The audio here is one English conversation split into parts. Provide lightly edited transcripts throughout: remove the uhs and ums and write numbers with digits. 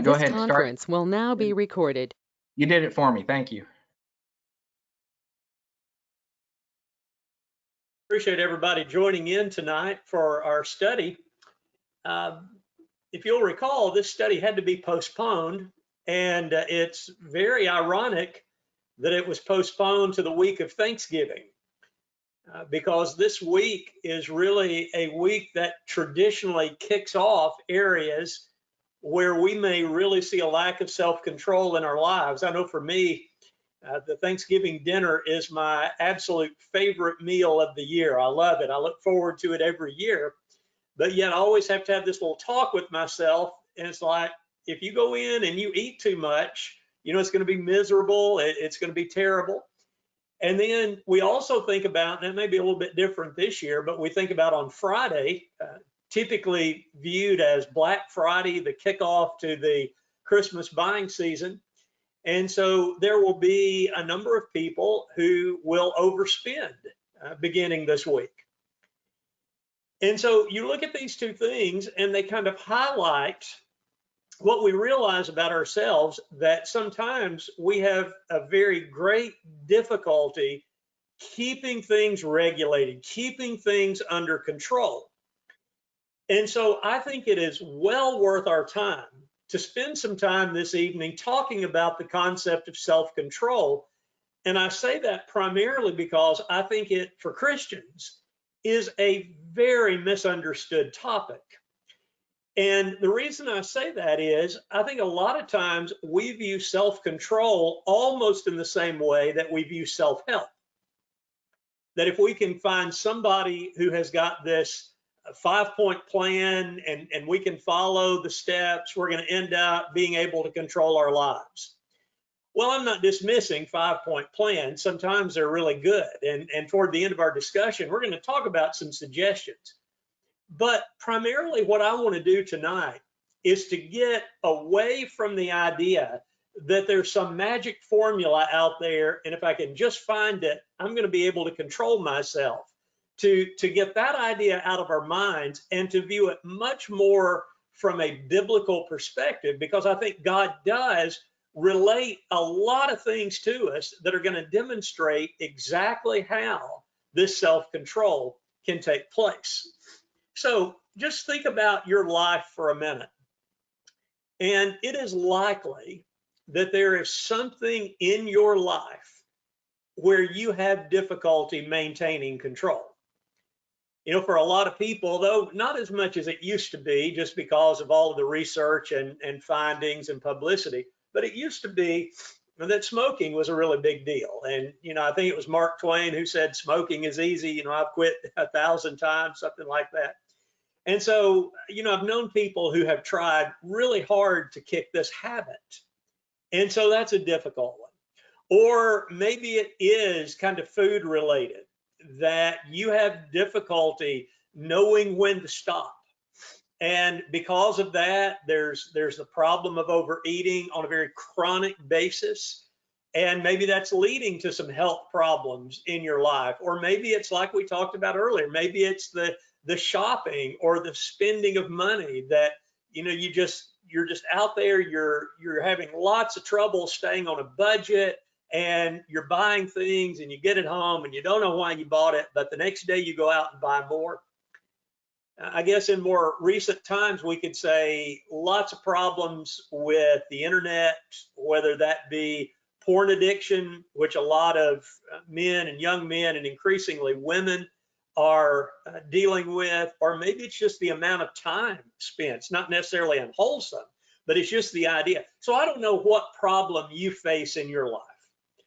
Go This ahead and start. conference will now be recorded. You did it for me. Thank you. Appreciate everybody joining in tonight for our study. If you'll recall, this study had to be postponed, and it's very ironic that it was postponed to the week of Thanksgiving, because this week is really a week that traditionally kicks off areas where we may really see a lack of self-control in our lives. I know for me, the Thanksgiving dinner is my absolute favorite meal of the year. I love it. I look forward to it every year, but yet I always have to have this little talk with myself. And it's like, if you go in and you eat too much, it's going to be miserable. It's going to be terrible. And then we also think about, and it may be a little bit different this year, but we think about on Friday, typically viewed as Black Friday, the kickoff to the Christmas buying season. And so there will be a number of people who will overspend beginning this week. And so you look at these two things and they kind of highlight what we realize about ourselves, that sometimes we have a very great difficulty keeping things regulated, keeping things under control. And so I think it is well worth our time to spend some time this evening talking about the concept of self-control. And I say that primarily because I think it, for Christians, is a very misunderstood topic. And the reason I say that is, I think a lot of times we view self-control almost in the same way that we view self-help. That if we can find somebody who has got this a 5-point plan and we can follow the steps, we're going to end up being able to control our lives. Well, I'm not dismissing 5-point plans. Sometimes they're really good. And toward the end of our discussion, we're going to talk about some suggestions. But primarily what I want to do tonight is to get away from the idea that there's some magic formula out there, and if I can just find it, I'm going to be able to control myself. To get that idea out of our minds and to view it much more from a biblical perspective, because I think God does relate a lot of things to us that are going to demonstrate exactly how this self-control can take place. So just think about your life for a minute. And it is likely that there is something in your life where you have difficulty maintaining control. For a lot of people, though not as much as it used to be, just because of all of the research and findings and publicity, but it used to be that smoking was a really big deal. And, I think it was Mark Twain who said smoking is easy. I've quit 1,000 times, something like that. And so, I've known people who have tried really hard to kick this habit. And so that's a difficult one. Or maybe it is kind of food related, that you have difficulty knowing when to stop. And because of that, there's the problem of overeating on a very chronic basis. And maybe that's leading to some health problems in your life. Or maybe it's like we talked about earlier, maybe it's the shopping or the spending of money that, you're just out there, you're having lots of trouble staying on a budget, and you're buying things and you get it home and you don't know why you bought it, but the next day you go out and buy more. I guess in more recent times, we could say lots of problems with the internet, whether that be porn addiction, which a lot of men and young men and increasingly women are dealing with, or maybe it's just the amount of time spent. It's not necessarily unwholesome, but it's just the idea. So I don't know what problem you face in your life.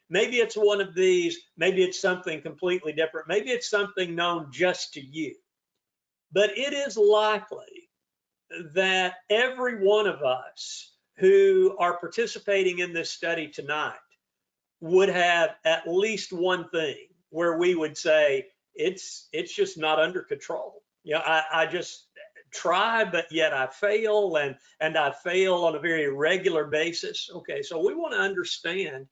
Maybe it's one of these, maybe it's something completely different. Maybe it's something known just to you. But it is likely that every one of us who are participating in this study tonight would have at least one thing where we would say, it's just not under control. I just try, but yet I fail, and I fail on a very regular basis. Okay, so we want to understand,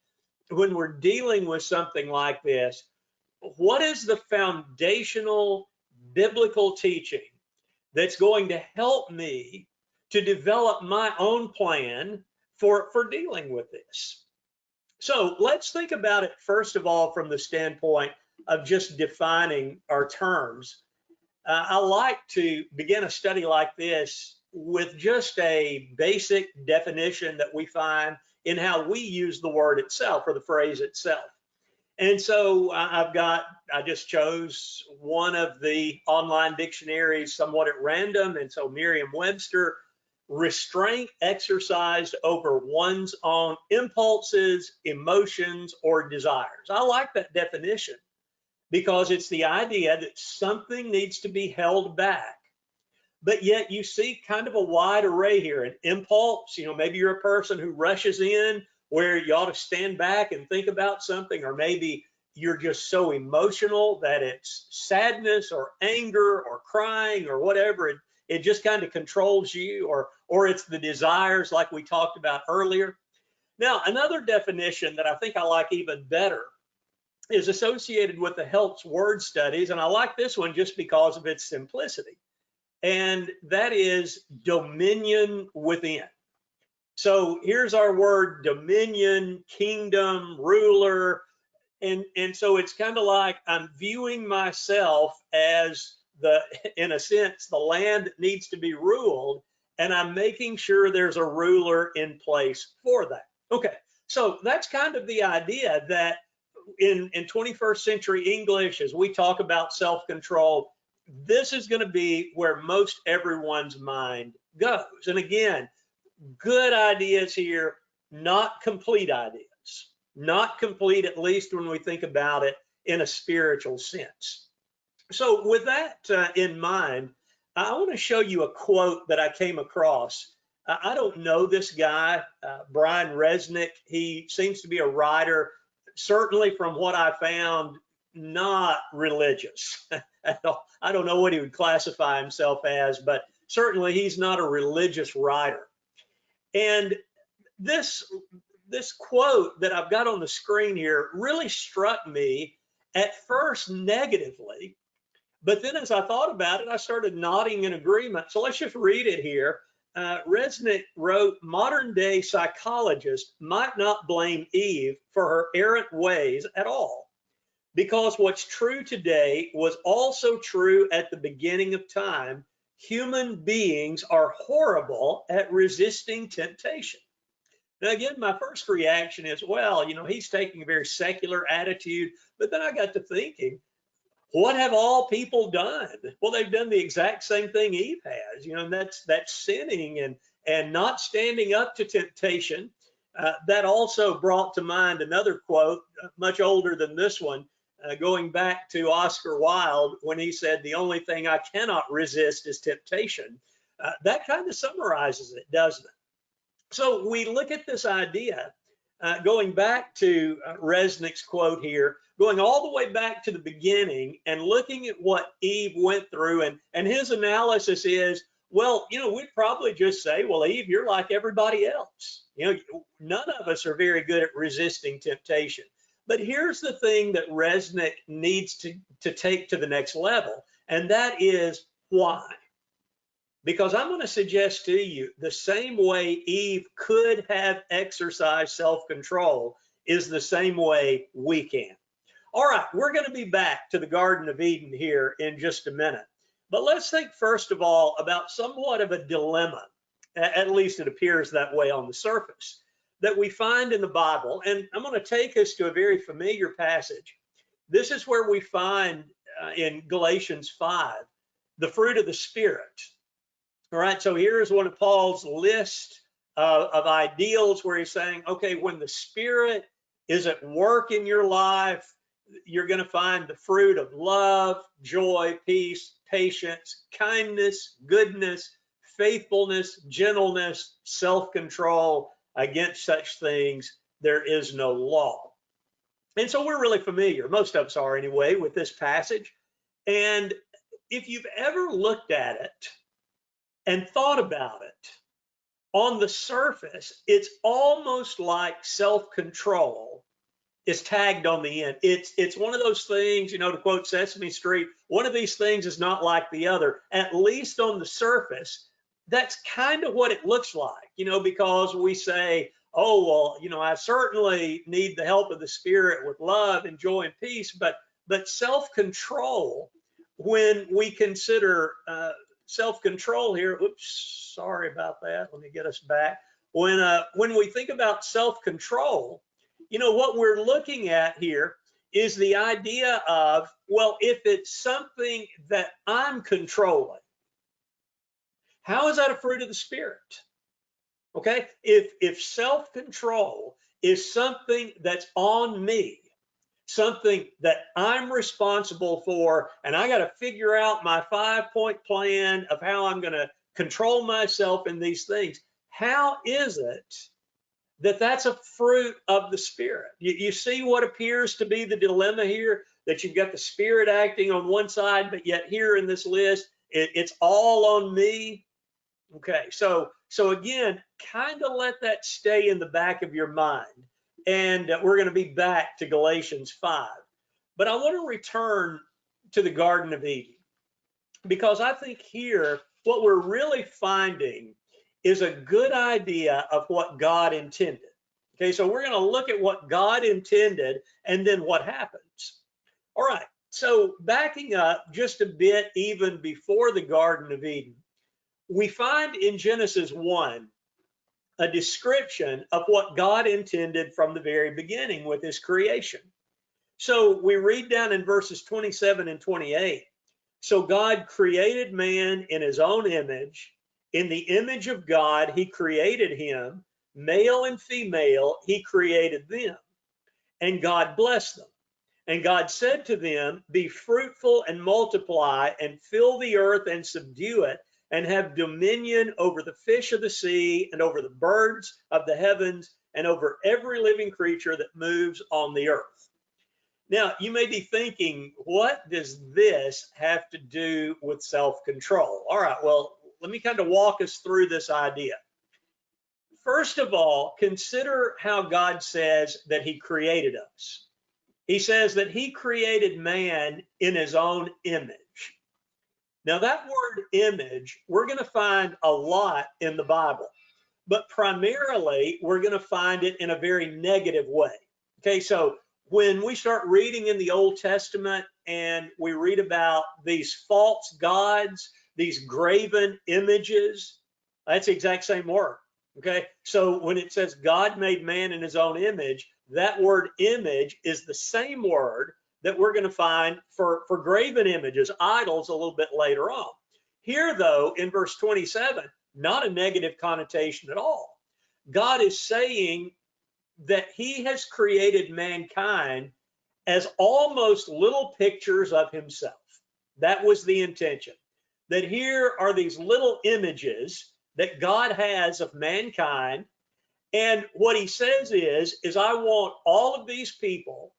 when we're dealing with something like this, what is the foundational biblical teaching that's going to help me to develop my own plan for dealing with this. So let's think about it, first of all, from the standpoint of just defining our terms. I like to begin a study like this with just a basic definition that we find in how we use the word itself or the phrase itself. And so I just chose one of the online dictionaries somewhat at random. And so Merriam-Webster, restraint exercised over one's own impulses, emotions, or desires. I like that definition because it's the idea that something needs to be held back. But yet you see kind of a wide array here. An impulse, maybe you're a person who rushes in where you ought to stand back and think about something, or maybe you're just so emotional that it's sadness or anger or crying or whatever. It just kind of controls you, or it's the desires like we talked about earlier. Now, another definition that I think I like even better is associated with the Helps Word Studies, and I like this one just because of its simplicity, and that is dominion within. So here's our word dominion, kingdom, ruler, and so it's kind of like I'm viewing myself as in a sense, the land that needs to be ruled, and I'm making sure there's a ruler in place for that. Okay, so that's kind of the idea that in 21st century English, as we talk about self-control, this is going to be where most everyone's mind goes. And again, good ideas here, not complete ideas, not complete, at least when we think about it in a spiritual sense. So with that in mind, I want to show you a quote that I came across. I don't know this guy, Brian Resnick. He seems to be a writer, certainly from what I found, not religious. I don't know what he would classify himself as, but certainly he's not a religious writer. And this quote that I've got on the screen here really struck me at first negatively, but then as I thought about it, I started nodding in agreement. So let's just read it here. Resnick wrote, modern day psychologists might not blame Eve for her errant ways at all, because what's true today was also true at the beginning of time. Human beings are horrible at resisting temptation. Now, again, my first reaction is, well, he's taking a very secular attitude. But then I got to thinking, what have all people done? Well, they've done the exact same thing Eve has, and that's sinning and not standing up to temptation. That also brought to mind another quote, much older than this one, going back to Oscar Wilde, when he said, the only thing I cannot resist is temptation. That kind of summarizes it, doesn't it? So we look at this idea, going back to Resnick's quote here, going all the way back to the beginning and looking at what Eve went through, and his analysis is, well, we'd probably just say, well, Eve, you're like everybody else. None of us are very good at resisting temptation. But here's the thing that Resnick needs to take to the next level, and that is why. Because I'm going to suggest to you the same way Eve could have exercised self-control is the same way we can. All right, we're going to be back to the Garden of Eden here in just a minute. But let's think first of all about somewhat of a dilemma, at least it appears that way on the surface, that we find in the Bible. And I'm going to take us to a very familiar passage. This is where we find in Galatians 5, the fruit of the Spirit. All right, so here's one of Paul's list of ideals where he's saying, okay, when the Spirit is at work in your life, you're going to find the fruit of love, joy, peace, patience, kindness, goodness, faithfulness, gentleness, self-control. Against such things, there is no law. And so we're really familiar, most of us are anyway, with this passage. And if you've ever looked at it and thought about it, on the surface, it's almost like self-control is tagged on the end. It's one of those things, to quote Sesame Street, one of these things is not like the other, at least on the surface. that's kind of what it looks like, because we say, oh, well, I certainly need the help of the Spirit with love and joy and peace, but self-control, when we consider self-control here, oops, sorry about that. Let me get us back. When we think about self-control, what we're looking at here is the idea of, well, if it's something that I'm controlling, how is that a fruit of the Spirit? Okay, if self-control is something that's on me, something that I'm responsible for, and I got to figure out my 5-point plan of how I'm going to control myself in these things, how is it that that's a fruit of the Spirit? You see what appears to be the dilemma here, that you've got the Spirit acting on one side, but yet here in this list, it's all on me. Okay, so again, kind of let that stay in the back of your mind. And we're going to be back to Galatians 5. But I want to return to the Garden of Eden, because I think here what we're really finding is a good idea of what God intended. Okay, so we're going to look at what God intended and then what happens. All right, so backing up just a bit, even before the Garden of Eden, we find in Genesis 1 a description of what God intended from the very beginning with his creation. So we read down in verses 27 and 28. So God created man in his own image. In the image of God, he created him. Male and female, he created them. And God blessed them. And God said to them, be fruitful and multiply and fill the earth and subdue it, and have dominion over the fish of the sea and over the birds of the heavens and over every living creature that moves on the earth. Now, you may be thinking, what does this have to do with self-control? All right, well, let me kind of walk us through this idea. First of all, consider how God says that he created us. He says that he created man in his own image. Now, that word image, we're going to find a lot in the Bible, but primarily we're going to find it in a very negative way. Okay, so when we start reading in the Old Testament and we read about these false gods, these graven images, that's the exact same word. Okay, so when it says God made man in his own image, that word image is the same word that we're going to find for graven images, idols, a little bit later on. Here, though, in verse 27, not a negative connotation at all. God is saying that he has created mankind as almost little pictures of himself. That was the intention. That here are these little images that God has of mankind. And what he says is I want all of these people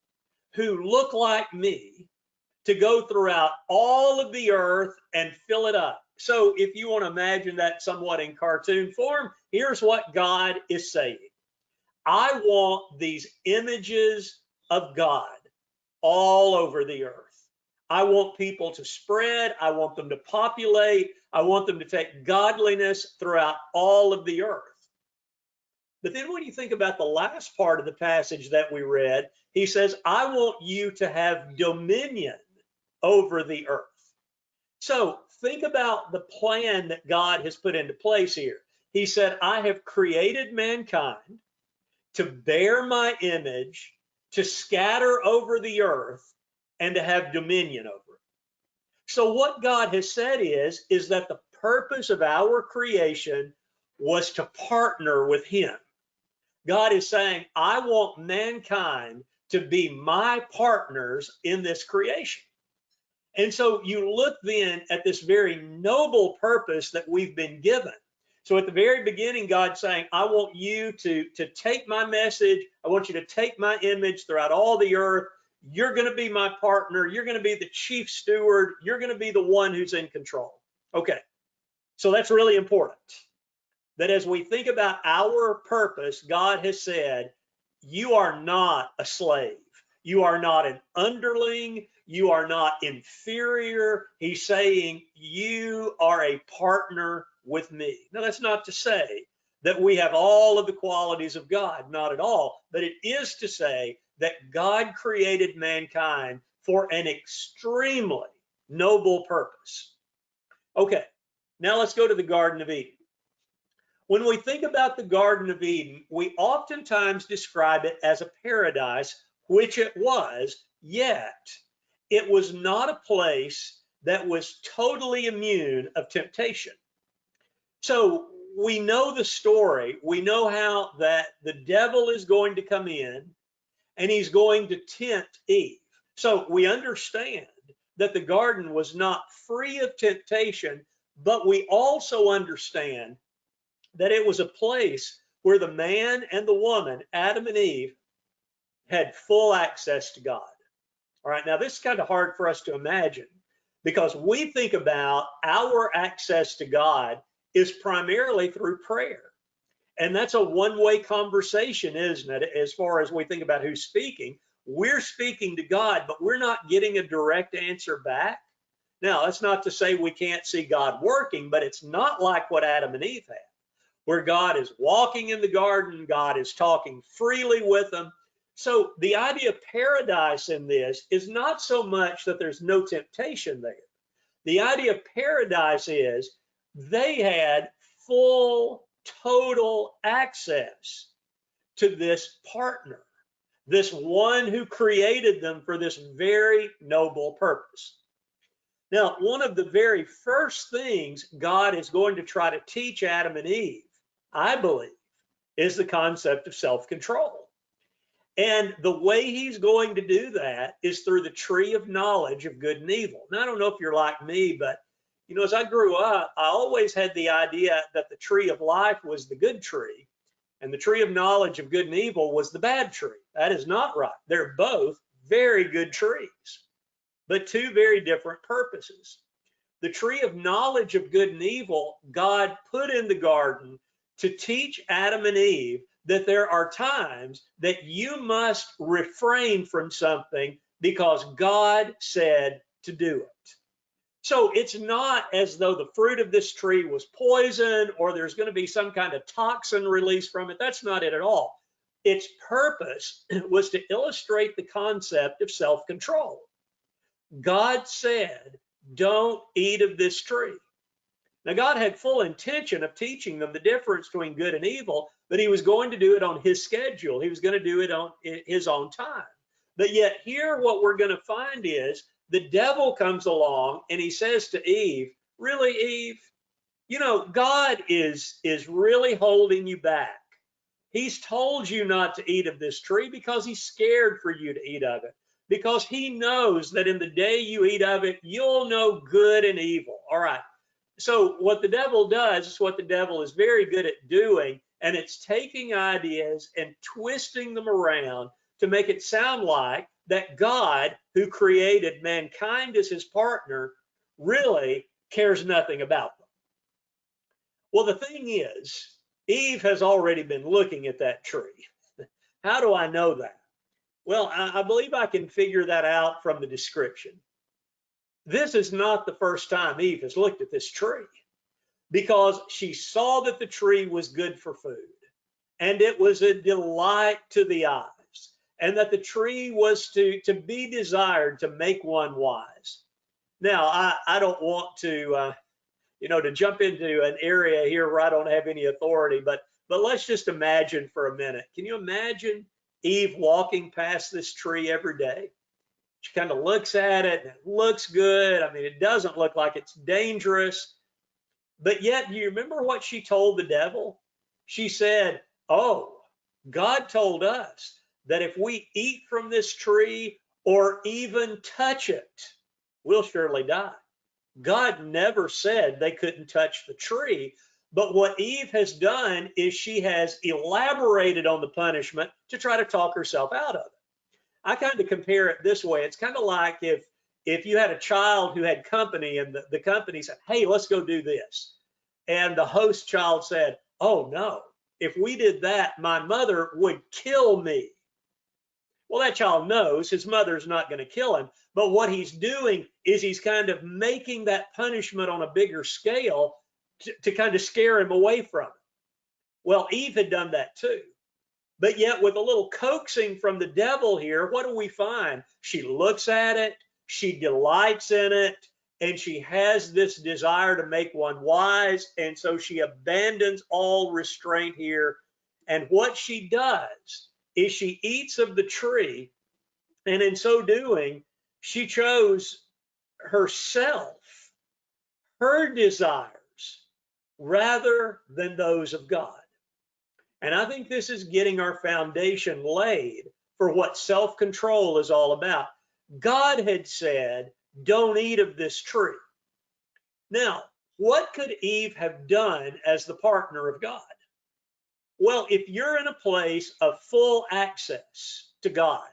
who look like me to go throughout all of the earth and fill it up. So if you want to imagine that somewhat in cartoon form, here's what God is saying. I want these images of God all over the earth. I want people to spread. I want them to populate. I want them to take godliness throughout all of the earth. But then when you think about the last part of the passage that we read, he says, I want you to have dominion over the earth. So think about the plan that God has put into place here. He said, I have created mankind to bear my image, to scatter over the earth, and to have dominion over it. So what God has said is that the purpose of our creation was to partner with him. God is saying, I want mankind to be my partners in this creation. And so you look then at this very noble purpose that we've been given. So at the very beginning, God's saying, I want you to take my message. I want you to take my image throughout all the earth. You're going to be my partner. You're going to be the chief steward. You're going to be the one who's in control. Okay, so that's really important. That as we think about our purpose, God has said, you are not a slave. You are not an underling. You are not inferior. He's saying you are a partner with me. Now, that's not to say that we have all of the qualities of God, not at all, but it is to say that God created mankind for an extremely noble purpose. Okay, now let's go to the Garden of Eden. When we think about the Garden of Eden, we oftentimes describe it as a paradise, which it was, yet it was not a place that was totally immune of temptation. So we know the story. We know how that the devil is going to come in and he's going to tempt Eve. So we understand that the garden was not free of temptation, but we also understand that it was a place where the man and the woman, Adam and Eve, had full access to God. All right, now this is kind of hard for us to imagine because we think about our access to God is primarily through prayer. And that's a one-way conversation, isn't it? As far as we think about who's speaking, we're speaking to God, but we're not getting a direct answer back. Now, that's not to say we can't see God working, but it's not like what Adam and Eve had, where God is walking in the garden, God is talking freely with them. So the idea of paradise in this is not so much that there's no temptation there. The idea of paradise is they had full, total access to this partner, this one who created them for this very noble purpose. Now, one of the very first things God is going to try to teach Adam and Eve, I believe, is the concept of self-control. And the way he's going to do that is through the tree of knowledge of good and evil. Now, I don't know if you're like me, but you know, as I grew up, I always had the idea that the tree of life was the good tree and the tree of knowledge of good and evil was the bad tree. That is not right. They're both very good trees, but two very different purposes. The tree of knowledge of good and evil, God put in the garden to teach Adam and Eve that there are times that you must refrain from something because God said to do it. So it's not as though the fruit of this tree was poison or there's going to be some kind of toxin released from it. That's not it at all. Its purpose was to illustrate the concept of self-control. God said, don't eat of this tree. Now, God had full intention of teaching them the difference between good and evil, but he was going to do it on his schedule. He was going to do it on his own time. But yet here, what we're going to find is the devil comes along and he says to Eve, really, Eve, you know, God is really holding you back. He's told you not to eat of this tree because he's scared for you to eat of it, because he knows that in the day you eat of it, you'll know good and evil. All right. So what the devil does is what the devil is very good at doing, and it's taking ideas and twisting them around to make it sound like that God, who created mankind as his partner, really cares nothing about them. Well, the thing is, Eve has already been looking at that tree. How do I know that? Well, I believe I can figure that out from the description. This is not the first time Eve has looked at this tree, because she saw that the tree was good for food and it was a delight to the eyes, and that the tree was to be desired to make one wise. Now, I don't want to, to jump into an area here where I don't have any authority, but let's just imagine for a minute. Can you imagine Eve walking past this tree every day? She kind of looks at it and it looks good. I mean, it doesn't look like it's dangerous. But yet, do you remember what she told the devil? She said, oh, God told us that if we eat from this tree or even touch it, we'll surely die. God never said they couldn't touch the tree. But what Eve has done is she has elaborated on the punishment to try to talk herself out of it. I kind of compare it this way. It's kind of like if you had a child who had company and the company said, hey, let's go do this. And the host child said, oh, no, if we did that, my mother would kill me. Well, that child knows his mother's not going to kill him. But what he's doing is he's kind of making that punishment on a bigger scale to kind of scare him away from it. Well, Eve had done that too. But yet with a little coaxing from the devil here, what do we find? She looks at it, she delights in it, and she has this desire to make one wise. And so she abandons all restraint here. And what she does is she eats of the tree. And in so doing, she chose herself, her desires, rather than those of God. And I think this is getting our foundation laid for what self-control is all about. God had said, don't eat of this tree. Now, what could Eve have done as the partner of God? Well, if you're in a place of full access to God,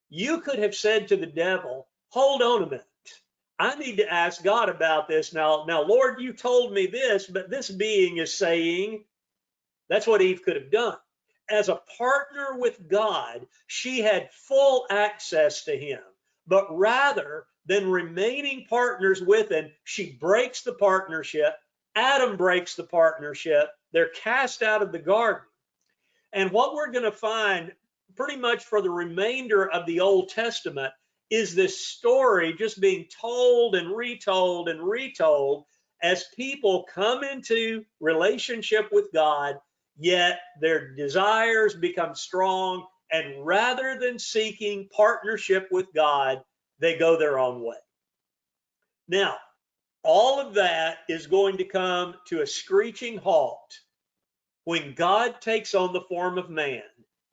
you could have said to the devil, hold on a minute. I need to ask God about this. Now, Lord, you told me this, but this being is saying. That's what Eve could have done. As a partner with God, she had full access to him. But rather than remaining partners with him, she breaks the partnership. Adam breaks the partnership. They're cast out of the garden. And what we're going to find pretty much for the remainder of the Old Testament is this story just being told and retold and retold as people come into relationship with God, yet their desires become strong, and rather than seeking partnership with God, they go their own way. Now, all of that is going to come to a screeching halt when God takes on the form of man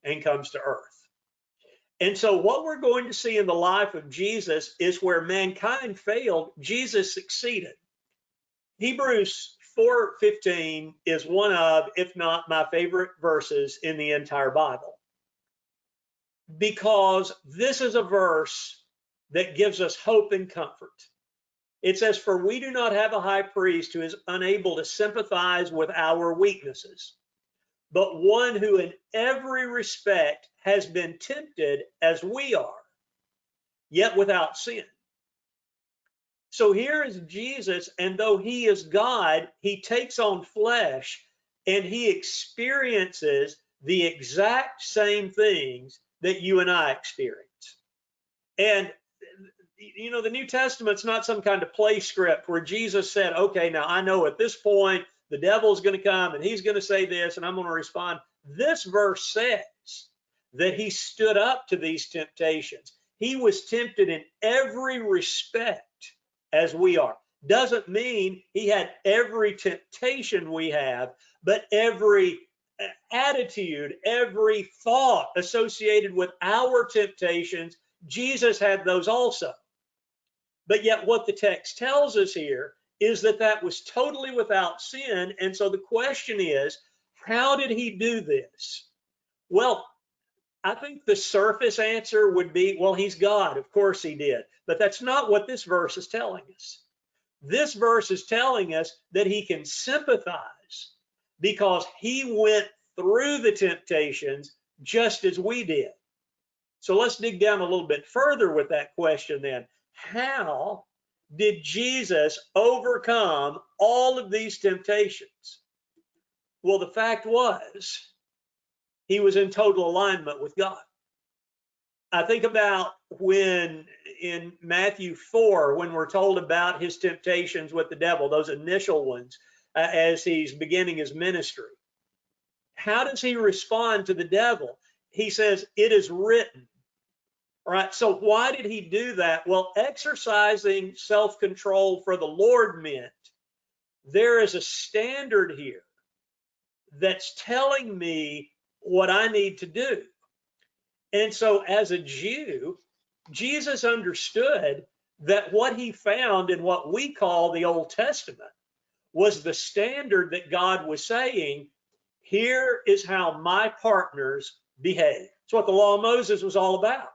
and comes to earth. And so what we're going to see in the life of Jesus is where mankind failed, Jesus succeeded. Hebrews 4:15 is one of, if not my favorite verses in the entire Bible, because this is a verse that gives us hope and comfort. It says, for we do not have a high priest who is unable to sympathize with our weaknesses, but one who in every respect has been tempted as we are, yet without sin. So here is Jesus, and though he is God, he takes on flesh and he experiences the exact same things that you and I experience. And you know, the New Testament's not some kind of play script where Jesus said, okay, now I know at this point the devil's going to come and he's going to say this and I'm going to respond. This verse says that he stood up to these temptations. He was tempted in every respect as we are. Doesn't mean he had every temptation we have, but every attitude, every thought associated with our temptations, Jesus had those also. But yet what the text tells us here is that that was totally without sin. And so the question is, how did he do this? Well, I think the surface answer would be, well, he's God. Of course he did. But that's not what this verse is telling us. This verse is telling us that he can sympathize because he went through the temptations just as we did. So let's dig down a little bit further with that question then. How did Jesus overcome all of these temptations? Well, the fact was, he was in total alignment with God. I think about when in Matthew 4, when we're told about his temptations with the devil, those initial ones, as he's beginning his ministry. How does he respond to the devil? He says, it is written. All right, so why did he do that? Well, exercising self-control for the Lord meant there is a standard here that's telling me what I need to do. And so as a Jew, Jesus understood that what he found in what we call the Old Testament was the standard that God was saying, here is how my partners behave. It's what the law of Moses was all about.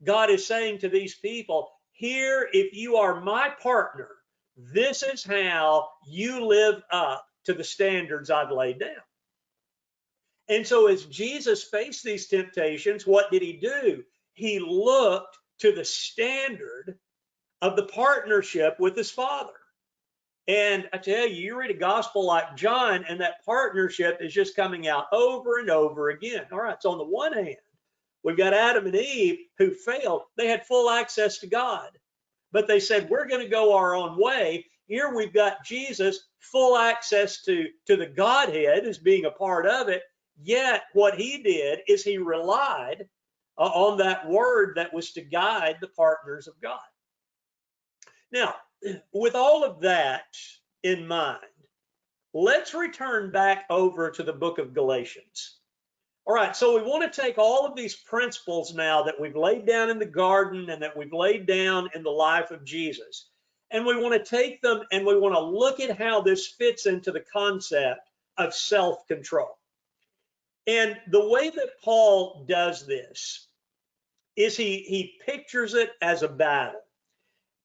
God is saying to these people, here, if you are my partner, this is how you live up to the standards I've laid down. And so as Jesus faced these temptations, what did he do? He looked to the standard of the partnership with his Father. And I tell you, you read a gospel like John, and that partnership is just coming out over and over again. All right, so on the one hand, we've got Adam and Eve who failed. They had full access to God, but they said, we're going to go our own way. Here we've got Jesus, full access to the Godhead as being a part of it. Yet what he did is he relied on that word that was to guide the partners of God. Now, with all of that in mind, let's return back over to the book of Galatians. All right, so we want to take all of these principles now that we've laid down in the garden and that we've laid down in the life of Jesus, and we want to take them and we want to look at how this fits into the concept of self-control. And the way that Paul does this is he pictures it as a battle.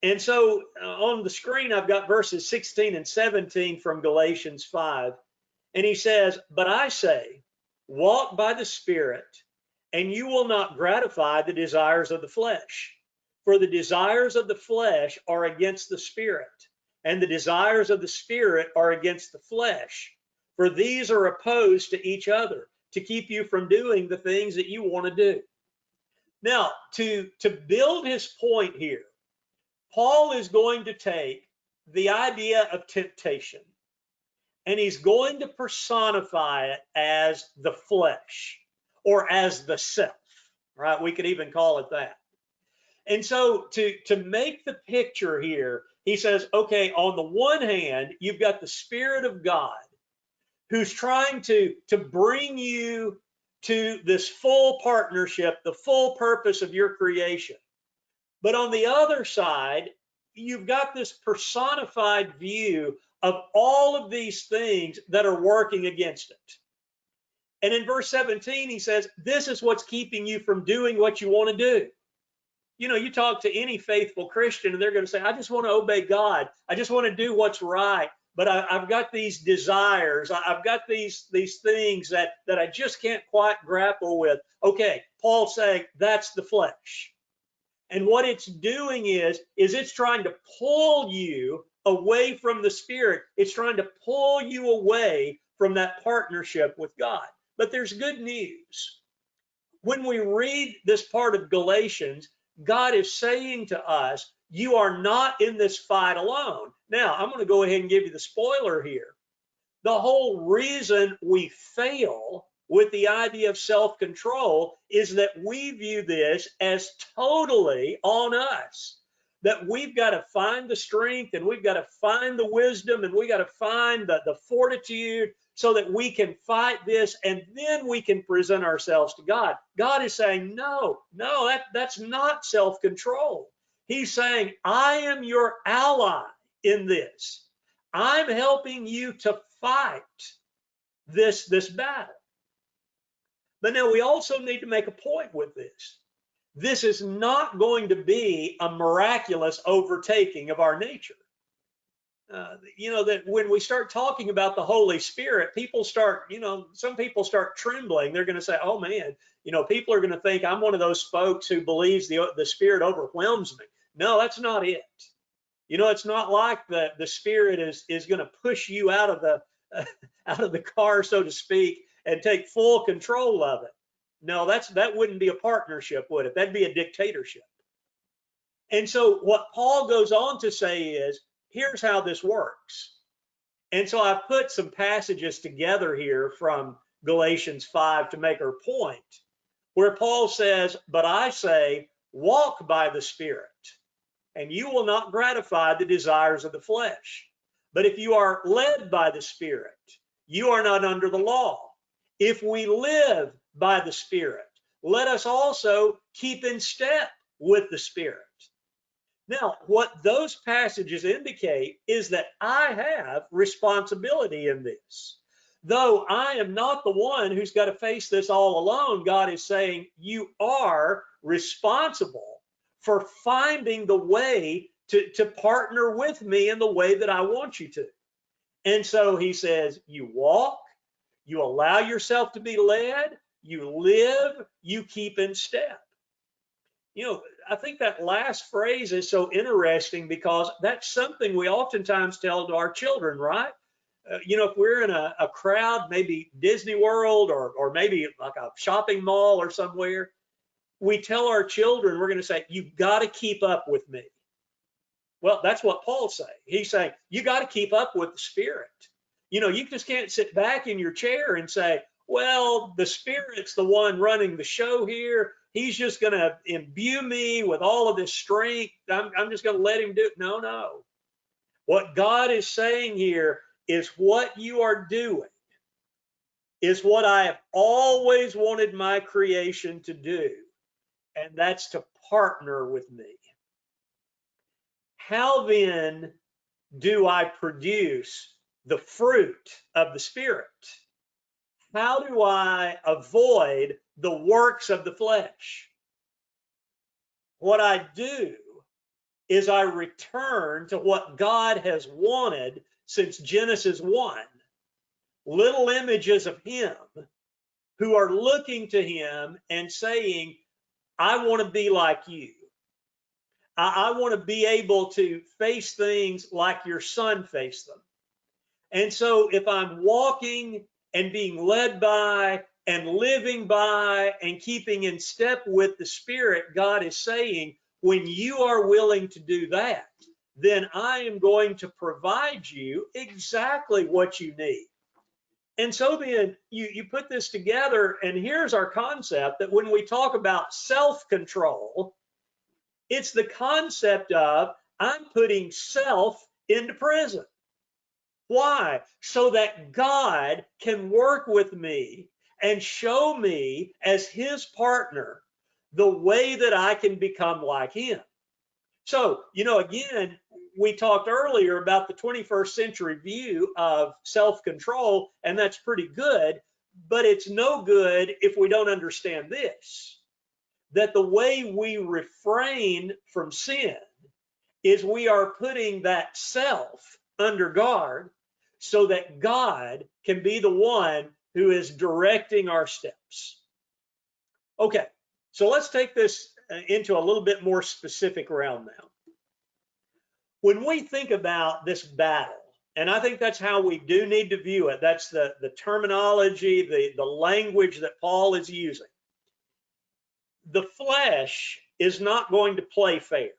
And so on the screen, I've got verses 16 and 17 from Galatians 5. And he says, but I say, walk by the Spirit, and you will not gratify the desires of the flesh. For the desires of the flesh are against the Spirit, and the desires of the Spirit are against the flesh. For these are opposed to each other, to keep you from doing the things that you want to do. Now, to build his point here, Paul is going to take the idea of temptation and he's going to personify it as the flesh or as the self, right? We could even call it that. And so to make the picture here, he says, okay, on the one hand, you've got the Spirit of God who's trying to bring you to this full partnership, the full purpose of your creation. But on the other side, you've got this personified view of all of these things that are working against it. And in verse 17, he says, this is what's keeping you from doing what you want to do. You know, you talk to any faithful Christian and they're going to say, I just want to obey God. I just want to do what's right. But I've got these desires. I've got these things that I just can't quite grapple with. Okay, Paul's saying that's the flesh. And what it's doing is it's trying to pull you away from the Spirit. It's trying to pull you away from that partnership with God. But there's good news. When we read this part of Galatians, God is saying to us, you are not in this fight alone. Now, I'm going to go ahead and give you the spoiler here. The whole reason we fail with the idea of self-control is that we view this as totally on us, that we've got to find the strength and we've got to find the wisdom and we got to find the fortitude so that we can fight this and then we can present ourselves to God. God is saying, no, that's not self-control. He's saying, I am your ally in this. I'm helping you to fight this battle. But now we also need to make a point with this. This is not going to be a miraculous overtaking of our nature. You know, that when we start talking about the Holy Spirit, people start, you know, some people start trembling. They're going to say, oh man, you know, people are going to think I'm one of those folks who believes the Spirit overwhelms me. No, that's not it. You know, it's not like the Spirit is going to push you out of the car, so to speak, and take full control of it. No, that wouldn't be a partnership, would it? That'd be a dictatorship. And so what Paul goes on to say is, here's how this works. And so I put some passages together here from Galatians 5 to make our point, where Paul says, but I say, walk by the Spirit, and you will not gratify the desires of the flesh. But if you are led by the Spirit, you are not under the law. If we live by the Spirit, let us also keep in step with the Spirit. Now, what those passages indicate is that I have responsibility in this. Though I am not the one who's got to face this all alone, God is saying you are responsible for finding the way to partner with me in the way that I want you to. And so he says, you walk, you allow yourself to be led, you live, you keep in step. You know, I think that last phrase is so interesting because that's something we oftentimes tell to our children, right? If we're in a crowd, maybe Disney World or maybe like a shopping mall or somewhere, we tell our children, we're going to say, you've got to keep up with me. Well, that's what Paul's saying. He's saying, you got to keep up with the Spirit. You just can't sit back in your chair and say, well, the Spirit's the one running the show here. He's just going to imbue me with all of this strength. I'm just going to let him do it. No. What God is saying here is what you are doing is what I have always wanted my creation to do, and that's to partner with me. How then do I produce the fruit of the Spirit? How do I avoid the works of the flesh? What I do is I return to what God has wanted since Genesis 1. Little images of Him who are looking to Him and saying, I want to be like you. I want to be able to face things like your Son faced them. And so if I'm walking and being led by and living by and keeping in step with the Spirit, God is saying, when you are willing to do that, then I am going to provide you exactly what you need. And so then you put this together, and here's our concept that when we talk about self-control, it's the concept of I'm putting self into prison. Why? So that God can work with me and show me as His partner the way that I can become like Him. So, again, we talked earlier about the 21st century view of self-control, and that's pretty good, but it's no good if we don't understand this, that the way we refrain from sin is we are putting that self under guard so that God can be the one who is directing our steps. Okay, so let's take this into a little bit more specific realm now. When we think about this battle, and I think that's how we do need to view it, that's the terminology, the language that Paul is using. The flesh is not going to play fair.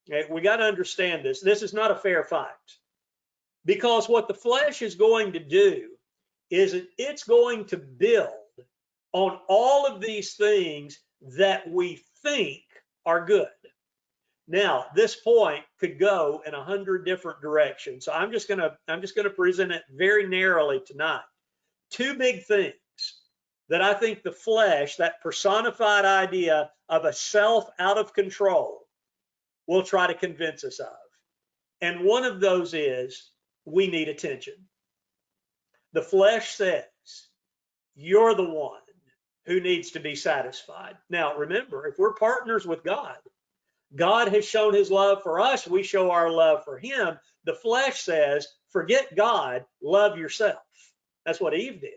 Okay? We got to understand this. This is not a fair fight. Because what the flesh is going to do is it's going to build on all of these things that we think are good. Now, this point could go in 100 different directions. So I'm just going to present it very narrowly tonight. Two big things that I think the flesh, that personified idea of a self out of control, will try to convince us of. And one of those is we need attention. The flesh says, you're the one who needs to be satisfied. Now, remember, if we're partners with God, God has shown His love for us, we show our love for Him. The flesh says, forget God, love yourself. That's what Eve did.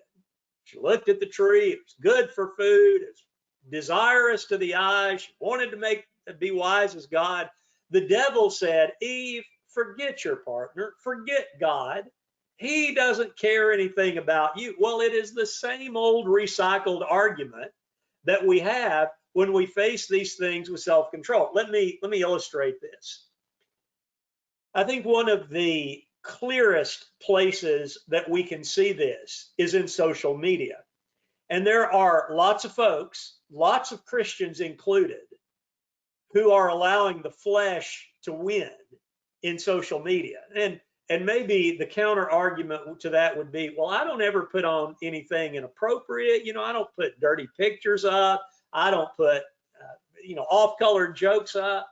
She looked at the tree, it was good for food, it's desirous to the eyes, she wanted to be wise as God. The devil said, Eve, forget your partner, forget God. He doesn't care anything about you. Well, it is the same old recycled argument that we have when we face these things with self-control. Let me illustrate this. I think one of the clearest places that we can see this is in social media. And there are lots of folks, lots of Christians included, who are allowing the flesh to win in social media. And maybe the counter argument to that would be, well, I don't ever put on anything inappropriate. I don't put dirty pictures up. I don't put, off-colored jokes up.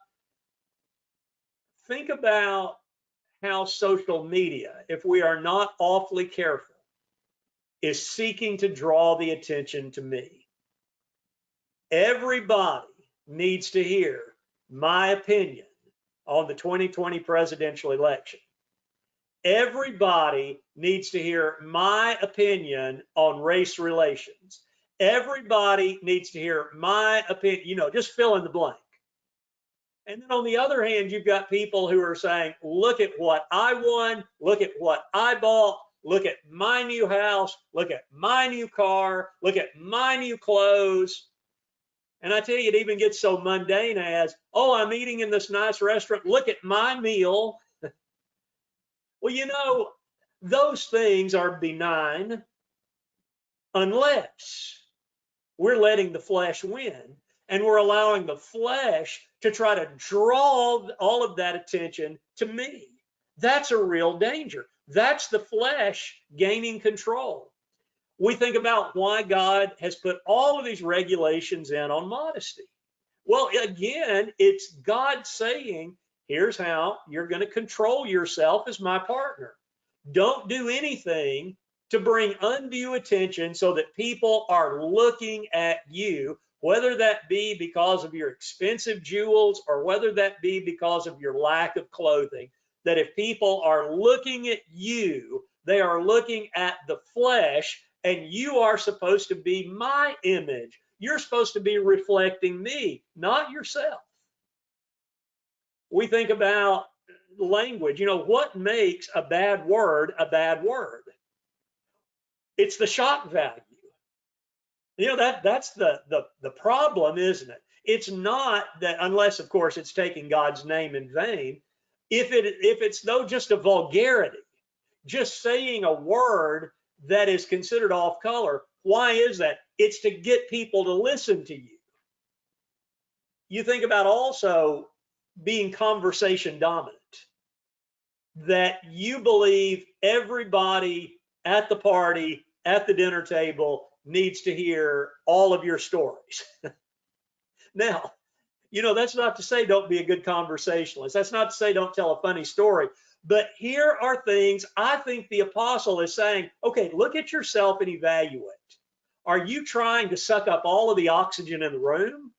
Think about how social media, if we are not awfully careful, is seeking to draw the attention to me. Everybody needs to hear my opinion on the 2020 presidential election. Everybody needs to hear my opinion on race relations. Everybody needs to hear my opinion, just fill in the blank. And then on the other hand, you've got people who are saying, look at what I won, look at what I bought, look at my new house, look at my new car, look at my new clothes. And I tell you, it even gets so mundane as, oh, I'm eating in this nice restaurant, look at my meal. Well, you know, those things are benign unless we're letting the flesh win and we're allowing the flesh to try to draw all of that attention to me. That's a real danger. That's the flesh gaining control. We think about why God has put all of these regulations in on modesty. Well, again, it's God saying, here's how you're going to control yourself as my partner. Don't do anything to bring undue attention so that people are looking at you, whether that be because of your expensive jewels or whether that be because of your lack of clothing. That if people are looking at you, they are looking at the flesh, and you are supposed to be my image. You're supposed to be reflecting me, not yourself. We think about language. You know, what makes a bad word a bad word? It's the shock value. You know, that's the problem, isn't it? It's not that, unless of course it's taking God's name in vain. If it's though just a vulgarity, just saying a word that is considered off color, why is that? It's to get people to listen to you. You think about also being conversation dominant, that you believe everybody at the party, at the dinner table, needs to hear all of your stories. Now, you know, that's not to say don't be a good conversationalist. That's not to say don't tell a funny story. But here are things I think the apostle is saying, okay, look at yourself and evaluate. Are you trying to suck up all of the oxygen in the room?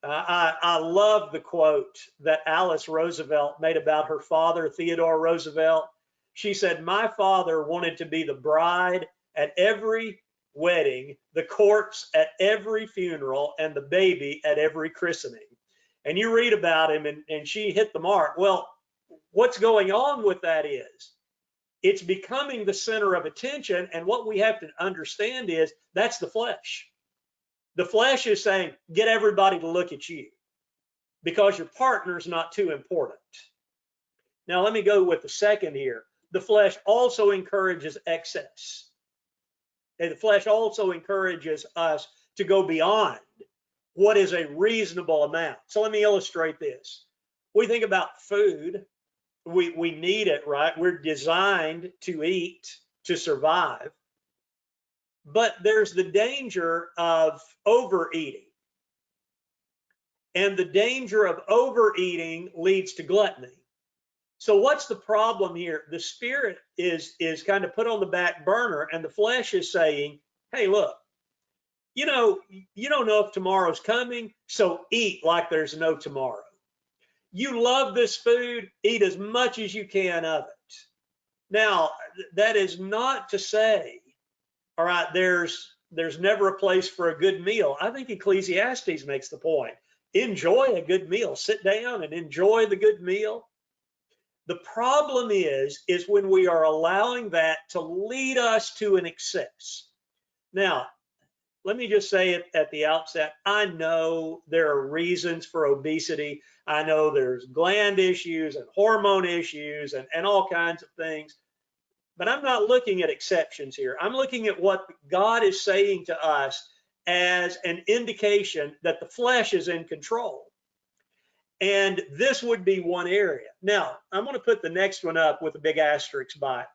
I love the quote that Alice Roosevelt made about her father, Theodore Roosevelt. She said, my father wanted to be the bride at every wedding, the corpse at every funeral, and the baby at every christening. And you read about him, and she hit the mark. Well, what's going on with that is it's becoming the center of attention. And what we have to understand is that's the flesh. The flesh is saying, get everybody to look at you because your partner's not too important. Now, let me go with the second here. The flesh also encourages excess. And the flesh also encourages us to go beyond what is a reasonable amount. So let me illustrate this. We think about food. We need it, right? We're designed to eat, to survive. But there's the danger of overeating. And the danger of overeating leads to gluttony. So what's the problem here? The spirit is kind of put on the back burner, and the flesh is saying, hey, look, you know, you don't know if tomorrow's coming, so eat like there's no tomorrow. You love this food, eat as much as you can of it. Now, that is not to say, all right, there's never a place for a good meal. I think Ecclesiastes makes the point. Enjoy a good meal. Sit down and enjoy the good meal. The problem is when we are allowing that to lead us to an excess. Now, let me just say it at the outset. I know there are reasons for obesity. I know there's gland issues and hormone issues and all kinds of things. But I'm not looking at exceptions here. I'm looking at what God is saying to us as an indication that the flesh is in control. And this would be one area. Now, I'm going to put the next one up with a big asterisk by it.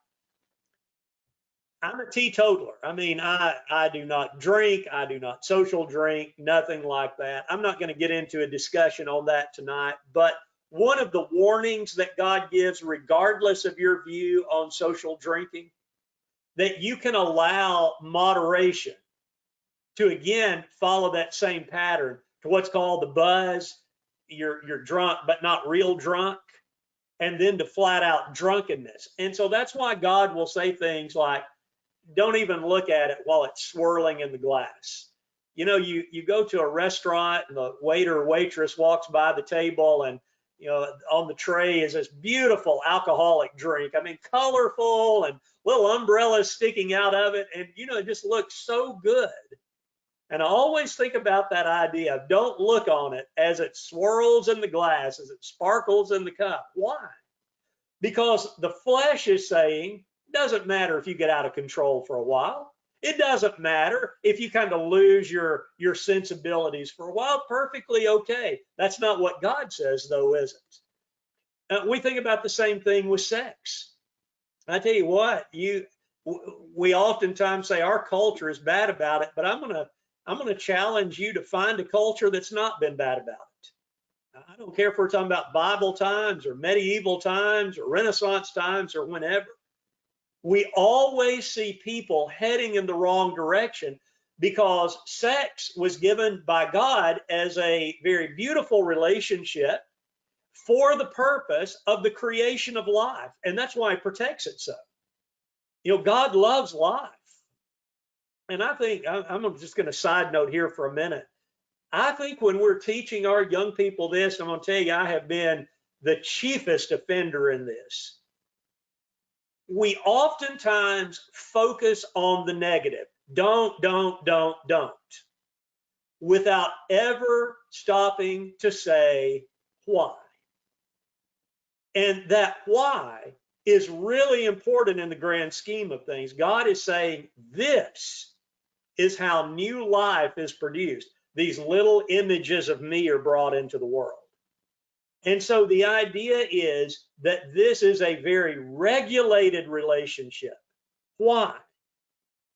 I'm a teetotaler. I mean, I do not drink. I do not social drink, nothing like that. I'm not going to get into a discussion on that tonight. But one of the warnings that God gives, regardless of your view on social drinking, that you can allow moderation to, again, follow that same pattern to what's called the buzz. You're drunk, but not real drunk, and then to flat out drunkenness. And so that's why God will say things like, don't even look at it while it's swirling in the glass. You know, you go to a restaurant and the waiter or waitress walks by the table, and you know, on the tray is this beautiful alcoholic drink. I mean, colorful and little umbrellas sticking out of it, and you know, it just looks so good. And I always think about that idea of don't look on it as it swirls in the glass, as it sparkles in the cup. Why? Because the flesh is saying, doesn't matter if you get out of control for a while. It doesn't matter if you kind of lose your sensibilities for a while. Perfectly okay. That's not what God says, though, is it? We think about the same thing with sex. I tell you what, we oftentimes say our culture is bad about it, but I'm gonna challenge you to find a culture that's not been bad about it. I don't care if we're talking about Bible times or medieval times or Renaissance times or whenever. We always see people heading in the wrong direction because sex was given by God as a very beautiful relationship for the purpose of the creation of life. And that's why it protects it so. You know, God loves life. And I think, I'm just going to side note here for a minute. I think when we're teaching our young people this, I'm going to tell you, I have been the chiefest offender in this. We oftentimes focus on the negative. Don't, without ever stopping to say why. And that why is really important in the grand scheme of things. God is saying this is how new life is produced. These little images of me are brought into the world. And so the idea is that this is a very regulated relationship. Why?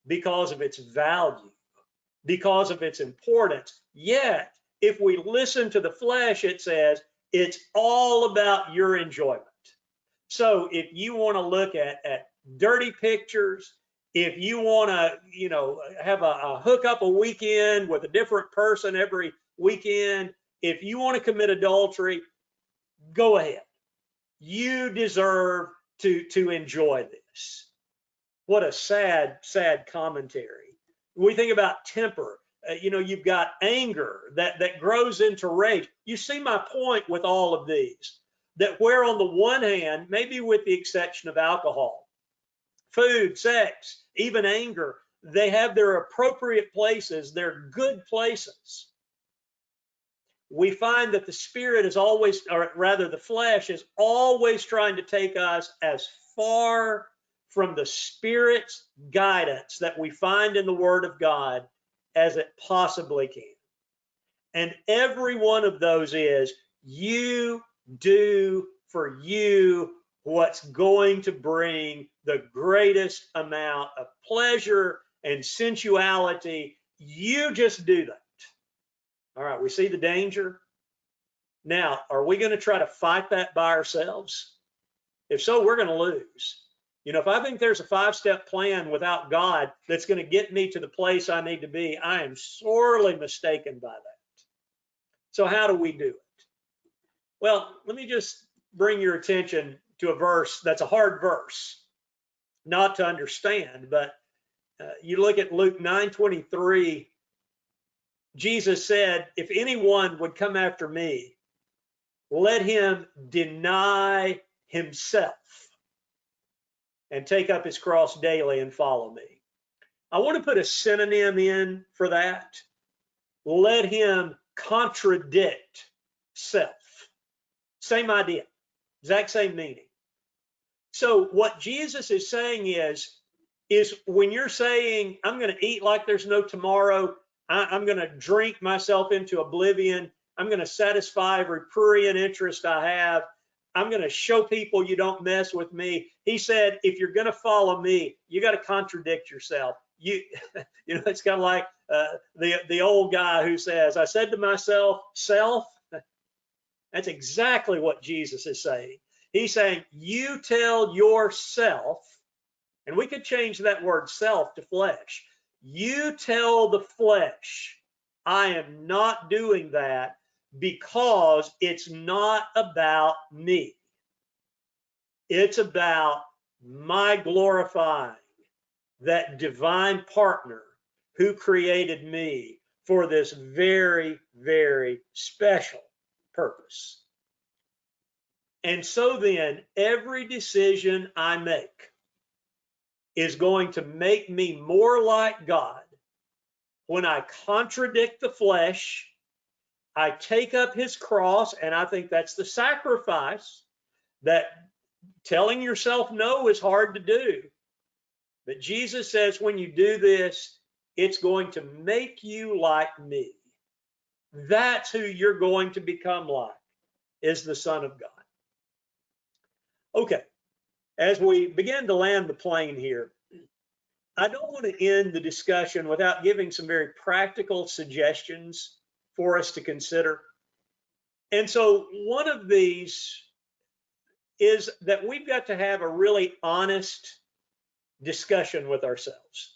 Because of its value, because of its importance. Yet, if we listen to the flesh, it says it's all about your enjoyment. So if you want to look at dirty pictures, if you want to, you know, have a hookup a weekend with a different person every weekend, if you want to commit adultery, go ahead. You deserve to enjoy this. What a sad, sad commentary. When we think about temper, you know, you've got anger that grows into rage. You see my point with all of these, that where on the one hand, maybe with the exception of alcohol, food, sex, even anger, they have their appropriate places. They're good places. We find that the spirit is always, or rather the flesh is always trying to take us as far from the spirit's guidance that we find in the Word of God as it possibly can. And every one of those is, you do for you what's going to bring the greatest amount of pleasure and sensuality. You just do that. All right, we see the danger. Now, are we going to try to fight that by ourselves? If so, we're going to lose. You know, if I think there's a 5-step plan without God that's going to get me to the place I need to be, I am sorely mistaken by that. So how do we do it? Well, let me just bring your attention to a verse that's a hard verse, not to understand, but you look at Luke 9:23. Jesus said, if anyone would come after me, let him deny himself and take up his cross daily and follow me. I want to put a synonym in for that. Let him contradict self. Same idea, exact same meaning. So what Jesus is saying is when you're saying, I'm going to eat like there's no tomorrow, I'm going to drink myself into oblivion, I'm going to satisfy every prurient interest I have, I'm going to show people you don't mess with me. He said, if you're going to follow me, you got to contradict yourself. You know, it's kind of like the old guy who says, I said to myself, self. That's exactly what Jesus is saying. He's saying, you tell yourself, and we could change that word self to flesh. You tell the flesh, I am not doing that because it's not about me. It's about my glorifying that divine partner who created me for this very, very special purpose. And so then every decision I make is going to make me more like God when I contradict the flesh, I take up his cross, and I think that's the sacrifice that telling yourself no is hard to do. But Jesus says when you do this, it's going to make you like me. That's who you're going to become like, is the Son of God. Okay, as we begin to land the plane here, I don't want to end the discussion without giving some very practical suggestions for us to consider. And so one of these is that we've got to have a really honest discussion with ourselves.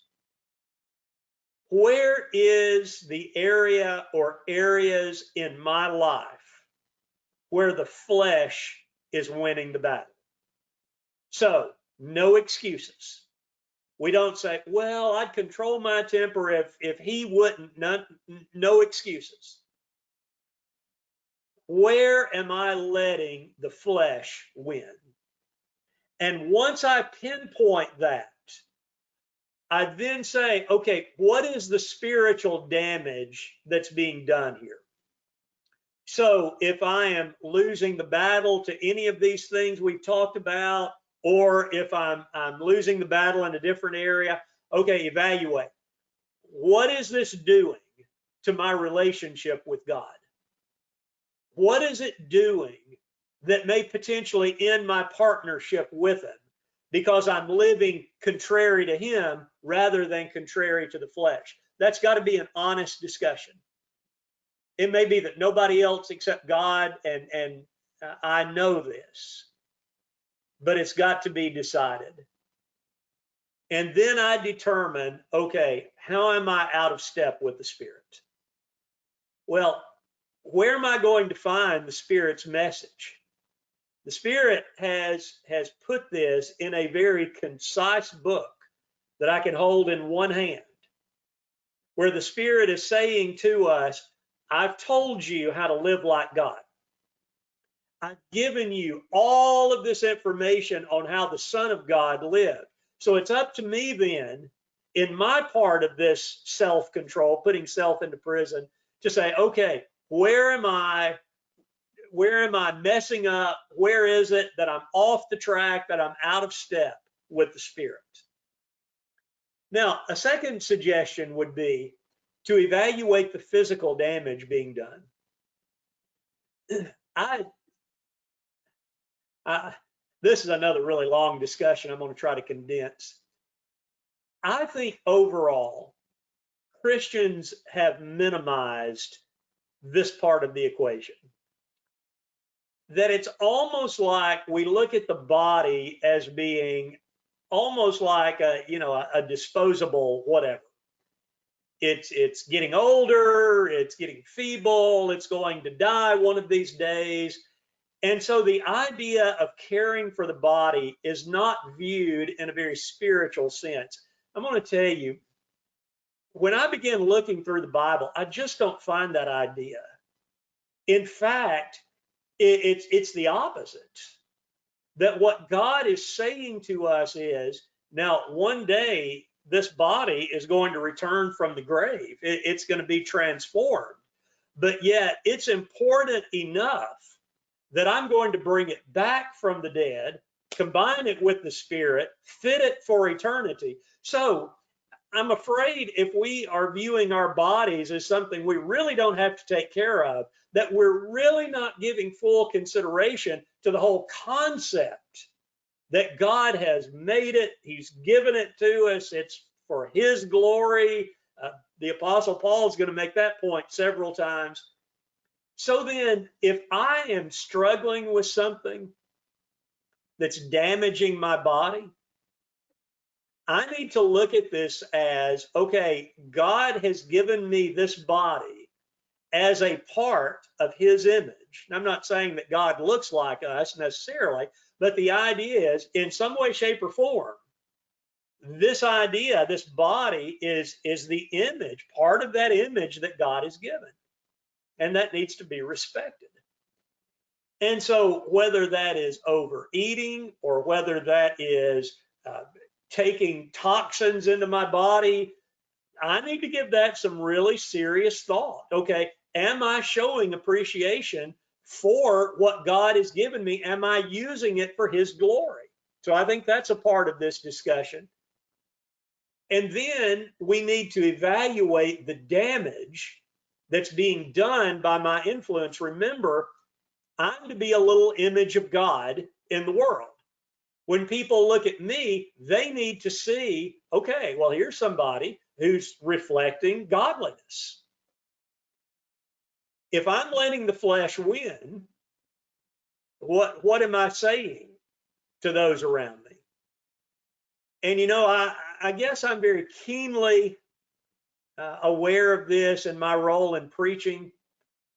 Where is the area or areas in my life where the flesh is winning the battle? So, no excuses. We don't say, well, I'd control my temper if he wouldn't. No excuses. Where am I letting the flesh win? And once I pinpoint that, I then say, okay, what is the spiritual damage that's being done here? So if I am losing the battle to any of these things we've talked about, or if I'm losing the battle in a different area, okay, evaluate. What is this doing to my relationship with God? What is it doing that may potentially end my partnership with him because I'm living contrary to him rather than contrary to the flesh? That's got to be an honest discussion. It may be that nobody else except God and I know this, but it's got to be decided. And then I determine, okay, how am I out of step with the Spirit? Well, where am I going to find the Spirit's message? The Spirit has put this in a very concise book that I can hold in one hand, where the Spirit is saying to us, I've told you how to live like God. I've given you all of this information on how the Son of God lived. So it's up to me then, in my part of this self-control, putting self into prison, to say, okay, where am I messing up? Where is it that I'm off the track, that I'm out of step with the Spirit? Now, a second suggestion would be to evaluate the physical damage being done. This is another really long discussion I'm going to try to condense. I think overall, Christians have minimized this part of the equation. That it's almost like we look at the body as being almost like a disposable whatever. It's getting older, it's getting feeble, it's going to die one of these days. And so the idea of caring for the body is not viewed in a very spiritual sense. I'm going to tell you, when I began looking through the Bible, I just don't find that idea. In fact, it's the opposite. That what God is saying to us is, now one day this body is going to return from the grave. It's going to be transformed. But yet it's important enough that I'm going to bring it back from the dead, combine it with the Spirit, fit it for eternity. So I'm afraid if we are viewing our bodies as something we really don't have to take care of, that we're really not giving full consideration to the whole concept that God has made it, he's given it to us, it's for his glory. The Apostle Paul is going to make that point several times. So then, if I am struggling with something that's damaging my body, I need to look at this as, okay, God has given me this body as a part of his image. And I'm not saying that God looks like us necessarily, but the idea is, in some way, shape, or form, this idea, this body is the image, part of that image that God has given, and that needs to be respected. And so whether that is overeating or whether that is taking toxins into my body, I need to give that some really serious thought. Okay, am I showing appreciation for what God has given me? Am I using it for His glory? So I think that's a part of this discussion. And then we need to evaluate the damage that's being done by my influence. Remember, I'm to be a little image of God in the world. When people look at me, they need to see, okay, well, here's somebody who's reflecting godliness. If I'm letting the flesh win, what am I saying to those around me? And I guess I'm very keenly aware of this in my role in preaching.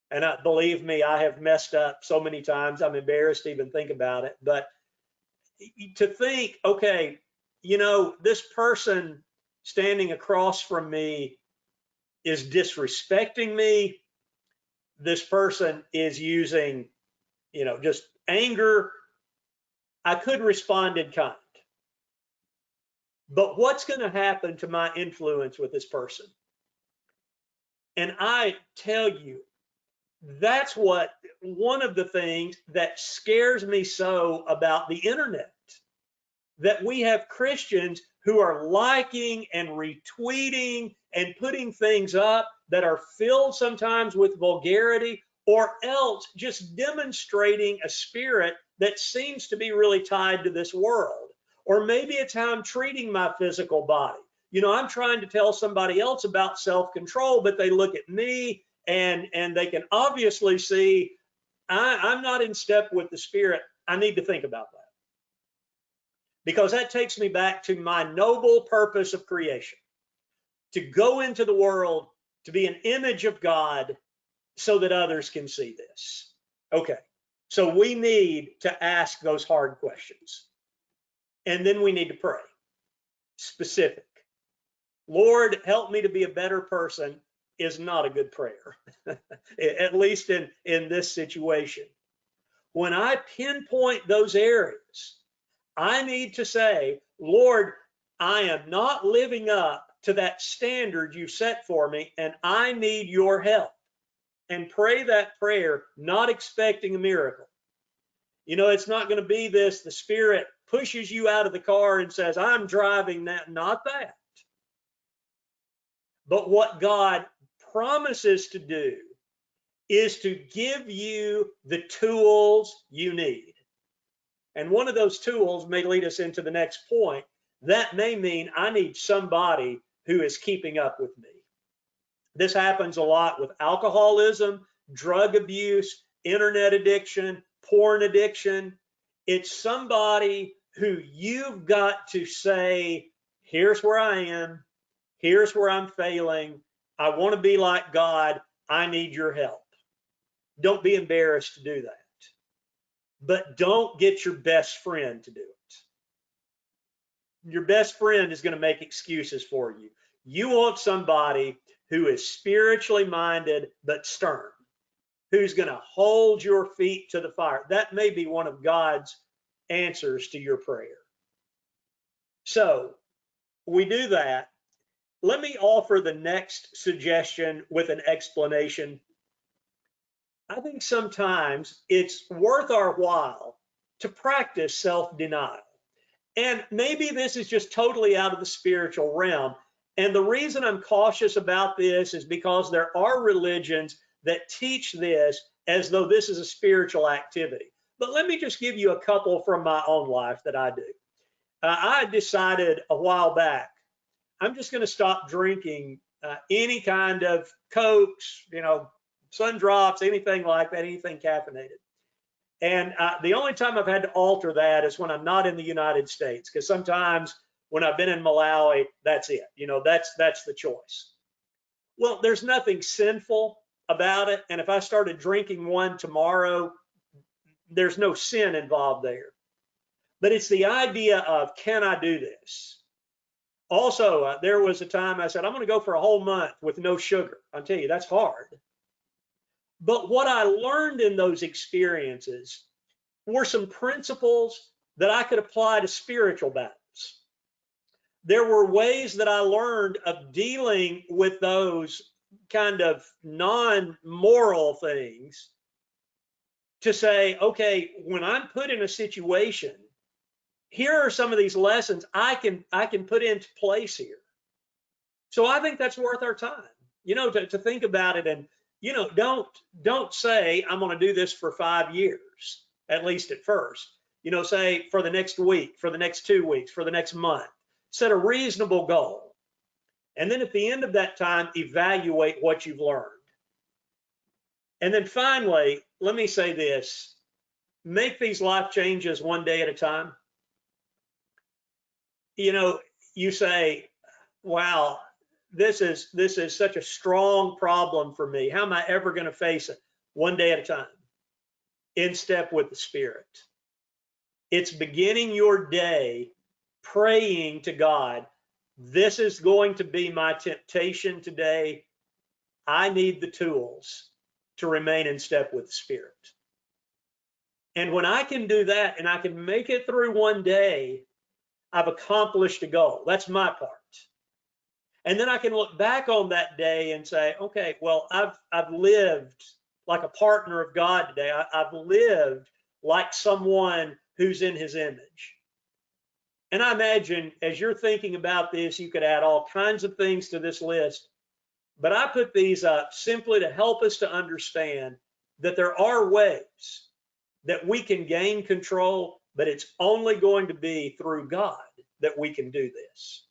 And believe me, I have messed up so many times. I'm embarrassed to even think about it. But to think, okay, this person standing across from me is disrespecting me. This person is using, just anger. I could respond in kind. But what's going to happen to my influence with this person? And I tell you, that's one of the things that scares me so about the internet, that we have Christians who are liking and retweeting and putting things up that are filled sometimes with vulgarity, or else just demonstrating a spirit that seems to be really tied to this world. Or maybe it's how I'm treating my physical body. I'm trying to tell somebody else about self-control, but they look at me and they can obviously see I'm not in step with the Spirit. I need to think about that. Because that takes me back to my noble purpose of creation, to go into the world, to be an image of God so that others can see this. Okay, so we need to ask those hard questions. And then we need to pray. Specific. Lord, help me to be a better person is not a good prayer, at least in this situation. When I pinpoint those areas, I need to say, Lord, I am not living up to that standard you set for me, and I need your help. And pray that prayer, not expecting a miracle. It's not going to be this, the Spirit pushes you out of the car and says, I'm driving that, not that. But what God promises to do is to give you the tools you need. And one of those tools may lead us into the next point. That may mean I need somebody who is keeping up with me. This happens a lot with alcoholism, drug abuse, internet addiction, porn addiction. It's somebody who you've got to say, here's where I am. Here's where I'm failing. I want to be like God. I need your help. Don't be embarrassed to do that. But don't get your best friend to do it. Your best friend is going to make excuses for you. You want somebody who is spiritually minded but stern, who's going to hold your feet to the fire. That may be one of God's answers to your prayer. So we do that. Let me offer the next suggestion with an explanation. I think sometimes it's worth our while to practice self-denial. And maybe this is just totally out of the spiritual realm. And the reason I'm cautious about this is because there are religions that teach this as though this is a spiritual activity. But let me just give you a couple from my own life that I do. I decided a while back, I'm just going to stop drinking any kind of Cokes, Sun Drops, anything like that, anything caffeinated. And the only time I've had to alter that is when I'm not in the United States, because sometimes when I've been in Malawi, that's it. That's the choice. Well, there's nothing sinful about it. And if I started drinking one tomorrow, there's no sin involved there. But it's the idea of, can I do this? Also, there was a time I said, I'm going to go for a whole month with no sugar. I'll tell you, that's hard. But what I learned in those experiences were some principles that I could apply to spiritual battles. There were ways that I learned of dealing with those kind of non-moral things to say, okay, when I'm put in a situation, here are some of these lessons I can put into place here. So I think that's worth our time, to think about it. And, don't say I'm going to do this for 5 years, at least at first. Say for the next week, for the next 2 weeks, for the next month. Set a reasonable goal. And then at the end of that time, evaluate what you've learned. And then finally, let me say this. Make these life changes one day at a time. You say, wow, this is such a strong problem for me. How am I ever going to face it? One day at a time, in step with the Spirit. It's beginning your day praying to God, this is going to be my temptation today. I need the tools to remain in step with the Spirit. And when I can do that and I can make it through one day, I've accomplished a goal. That's my part. And then I can look back on that day and say, okay, well, I've lived like a partner of God today. I've lived like someone who's in his image. And I imagine as you're thinking about this, you could add all kinds of things to this list. But I put these up simply to help us to understand that there are ways that we can gain control, but it's only going to be through God that we can do this.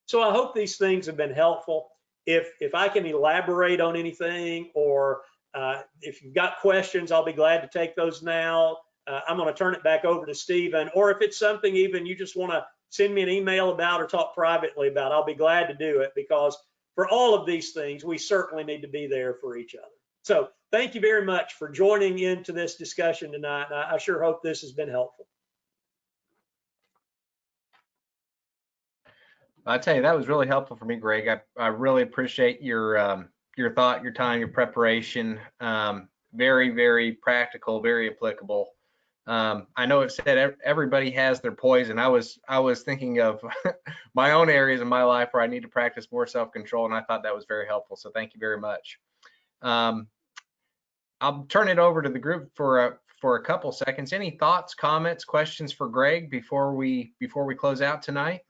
So I hope these things have been helpful. If I can elaborate on anything, or if you've got questions, I'll be glad to take those now. I'm going to turn it back over to Stephen, or if it's something even you just want to send me an email about or talk privately about, I'll be glad to do it, because for all of these things, we certainly need to be there for each other. So thank you very much for joining into this discussion tonight. I sure hope this has been helpful. I tell you, that was really helpful for me, Greg. I really appreciate your thought, your time, your preparation. Very, very practical, very applicable. I know it said everybody has their poison. I was thinking of my own areas in my life where I need to practice more self-control, and I thought that was very helpful. So thank you very much. I'll turn it over to the group for a couple seconds. Any thoughts, comments, questions for Greg before we close out tonight?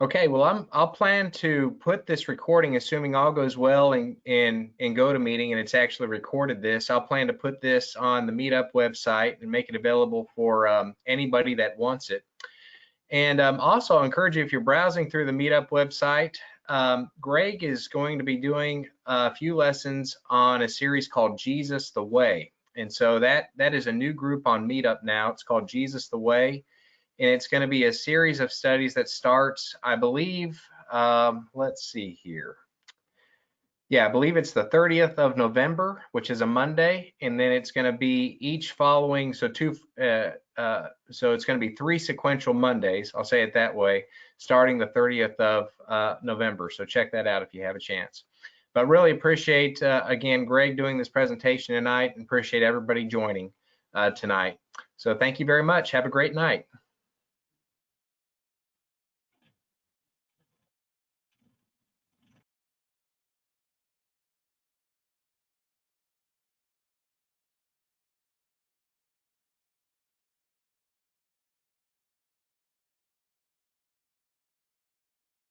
Okay, well, I'll plan to put this recording, assuming all goes well in GoToMeeting and it's actually recorded this. I'll plan to put this on the Meetup website and make it available for anybody that wants it. And also, I'll encourage you, if you're browsing through the Meetup website, Greg is going to be doing a few lessons on a series called Jesus the Way. And so that is a new group on Meetup now. It's called Jesus the Way. And it's going to be a series of studies that starts, I believe, let's see here. Yeah, I believe it's the 30th of November, which is a Monday, and then it's going to be each following, so it's going to be 3 sequential Mondays, I'll say it that way, starting the 30th of November. So check that out if you have a chance. But really appreciate, again, Greg doing this presentation tonight, and appreciate everybody joining tonight. So thank you very much. Have a great night.